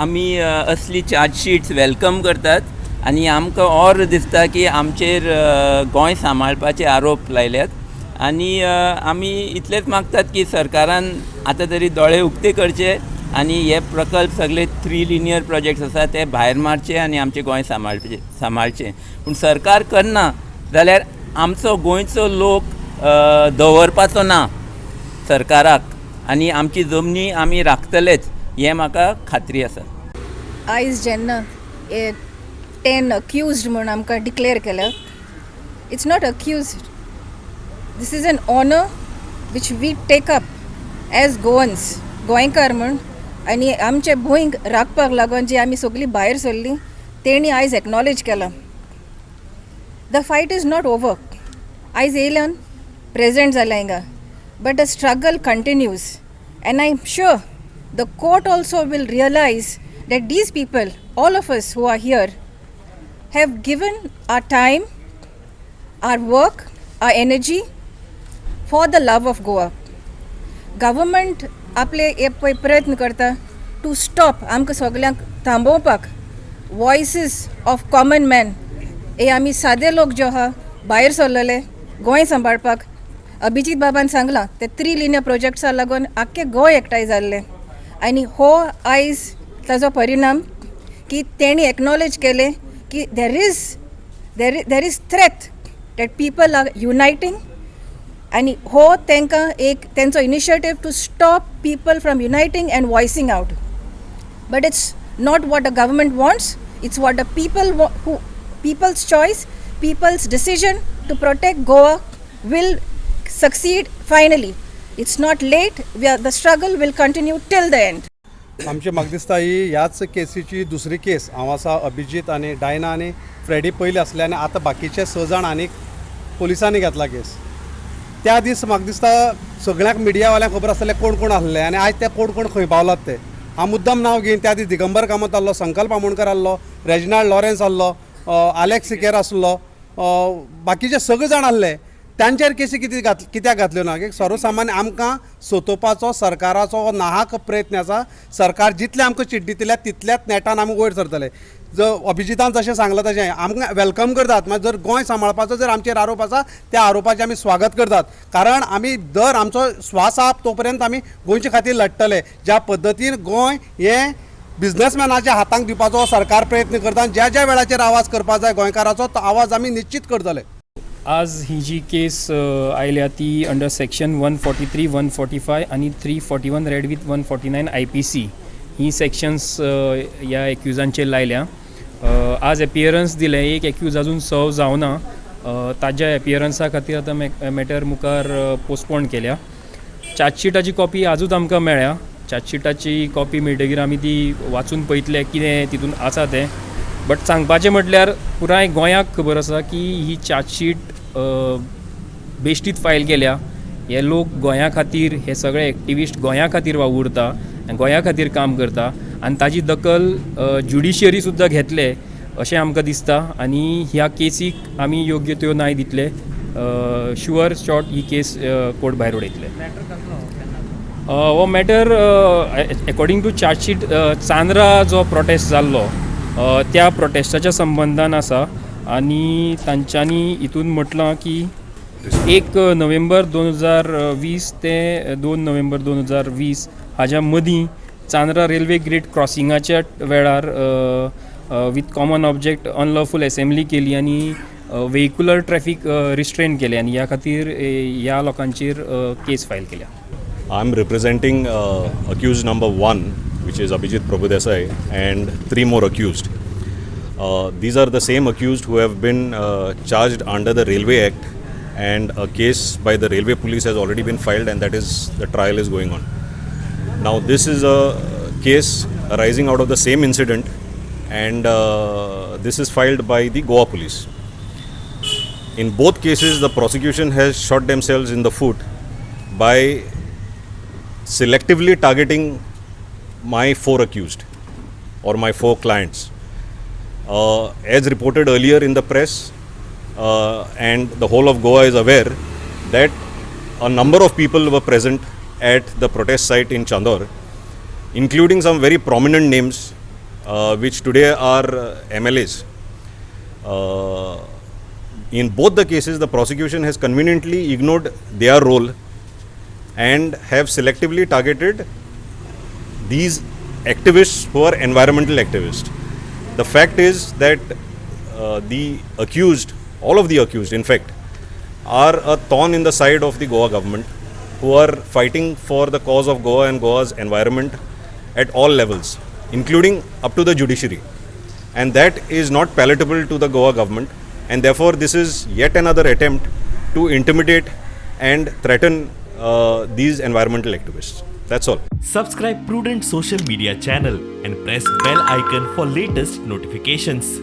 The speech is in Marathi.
आमी असली चार्जशीट्स वेलकम करतात आनी आमकां और दिसता की आमचेर गोंय सांबाळपाचे आरोप लायल्यात आनी आमी इतलेंच मागतात की सरकारान आतां तरी दोळे उक्ते करचे आनी हे प्रकल्प सगळे 3 लिनियर प्रोजेक्ट्स आसा ते भायर मारचे आनी आमचे गोंय सांबाळचे पूण सरकार करना जाल्यार आमचो गोंयचो लोक दवरपाचो ना सरकाराक आनी आमची जमनी आमी राखतलेच हें म्हाका खात्री आसा. आयज जेन्ना 10 अक्युज्ड म्हणून आमकां डिक्लेअर केलं, it's not accused, this is an honour which we take up as Goans, गोंयकार म्हूण, आनी आमचे भूंयक राखपाक लागून जी आमी सगळीं भायर सरलीं तेणी आयज एक्नॉलेज केलां. The fight is not over. आयज येयल्यान प्रेजेंट जाल्या हिंगा, but the struggle continues end I am sure the court also will realize that these people, all of us who are here, have given our time, our work, our energy for the love of Goa. Government आपले प्रयत्न करता to stop आमकां सगळ्यांक थांबोवपाक. वॉयसीस ऑफ कॉमन मॅन, हे आमी सादे लोक जे आहा भायर सरलेले गोंय सांबाळपाक, अभिजीत बाबान सांगलां ते 3 लिनियर प्रोजेक्ट्सा लागून आख्खें गोंय एकठांय जाल्लें आनी हो आयज ताजो परिणाम की तेणी एक्नॉलेज केले की there is threat that people are uniting आनी हो तांकां एक तेंचो initiative to stop people from uniting and voicing out. But it's not what the government wants, it's what the people's choice, people's decision to protect Goa will succeed finally. It's not late. The struggle will continue till the end. आमचे म्हाका दिसता ही ह्याच केसीची दुसरी केस. हांव आसा अभिजीत आनी डायना आनी फ्रेडी पयलीं आसले आनी आतां बाकीचे 6 जाण आनीक पुलिसांनी घेतला केस. त्या दीस म्हाका दिसता सगळ्यांक मिडियावाल्यांक खबर आसतलें कोण कोण आसले आनी आयज ते कोण कोण खंय पावलात ते. हांव मुद्दम नांव घेवन त्या दीस दिगंबर कामत आसलो, संकल्प आमोणकर आसलो, रेजिनाल्ड लॉरेन्स आसलो, आलेक्स सिकेर आसलो, बाकीचे सगळे जाण आसले. तांचेर केसी कित्याक घातल्यो ना की सर्वसामान्य आमकां सोंपोवपाचो सरकाराचो नाहक प्रयत्न आसा. सरकार जितले आमकां चिट दितले तितल्याच नेटान आमी वयर सरतले. अभिजितान जशें सांगलां तशें आमकां वेलकम करतात. मागीर जर गोंय सांबाळपाचो जर आमचेर आरोप आसा त्या आरोपाचें आमी स्वागत करतात, कारण आमी दर आमचो श्वास आहा तोपर्यंत आमी गोंयचे खातीर लडटले. ज्या पद्दतीन गोंय हें बिझनसमॅनाच्या हातांक दिवपाचो सरकार प्रयत्न करता, ज्या ज्या वेळाचेर आवाज करपाक जाय गोंयकाराचो तो आवाज आमी निश्चित करतले. आज ही जी केस आयल्या ती अंडर सेक्शन 143, 145 आणि 341 red with 149 IPC he sections ह्या एक्युजांचेर लायल्या. आज एपियरन्स दिले, एक एक्यूज अजून सर्व जावना. ताज्या एपियरन्सा खातीर आतां मॅटर मुखार पोस्टपोन केल्या. चार्जशिटाची कॉपी आजूच आमकां मेळ्ळ्या. चार्जशिटाची कॉपी मेळटकीर आमी ती वाचून पळयतले कितें तितून आसा तें. बट सांगपाचें म्हटल्यार पुराय गोंयाक खबर आसा की ही चार्जशीट बेश्टीत फायल केल्या. हे लोक गोंया खातीर, हे सगळे एक्टिविस्ट गोंया खातीर वावुरता, गोंया खातीर काम करता आनी ताजी दखल ज्युडिशियरी सुद्दां घेतले अशें आमकां दिसता. आनी ह्या केसीक आमी योग्य त्यो न्याय दितले. शुअर शॉर्ट ही केस कोर्ट भायर उडयतले. हो matter according to chargesheet Chandra जो प्रोटेस्ट जाल्लो त्या प्रोटेस्टाच्या संबंधान आसा आनी तांच्यांनी हितून म्हटलां की 1 नोव्हेंबर 2020 ते 2 नोव्हेंबर 2020 हाज्या मदीं चांद्रा रेल्वे ग्रीड क्रॉसिंगाच्या वेळार विथ कॉमन ऑब्जेक्ट अनलॉफूल असेंब्ली केली आनी व्हेहिक्युलर ट्रॅफिक रिस्ट्रेन केले आनी ह्या खातीर ह्या लोकांचेर केस फायल केल्या. I am representing accused number 1, which is Abhijit Prabhudesai, and 3 more accused. These are the same accused who have been charged under the Railway Act, and a case by the Railway Police has already been filed, and that is the trial is going on. Now this is a case arising out of the same incident, and this is filed by the Goa Police. In both cases, the prosecution has shot themselves in the foot by selectively targeting my 4 accused or my 4 clients. As reported earlier in the press, and the whole of Goa is aware that a number of people were present at the protest site in Chandor, including some very prominent names which today are MLAs. In both the cases, the prosecution has conveniently ignored their role and have selectively targeted these activists who are environmental activists. The fact is that the accused, all of the accused in fact, are a thorn in the side of the Goa government, who are fighting for the cause of Goa and Goa's environment at all levels, including up to the judiciary. And that is not palatable to the Goa government, and therefore this is yet another attempt to intimidate and threaten these environmental activists. That's all. Subscribe Prudent social media channel and press bell icon for latest notifications.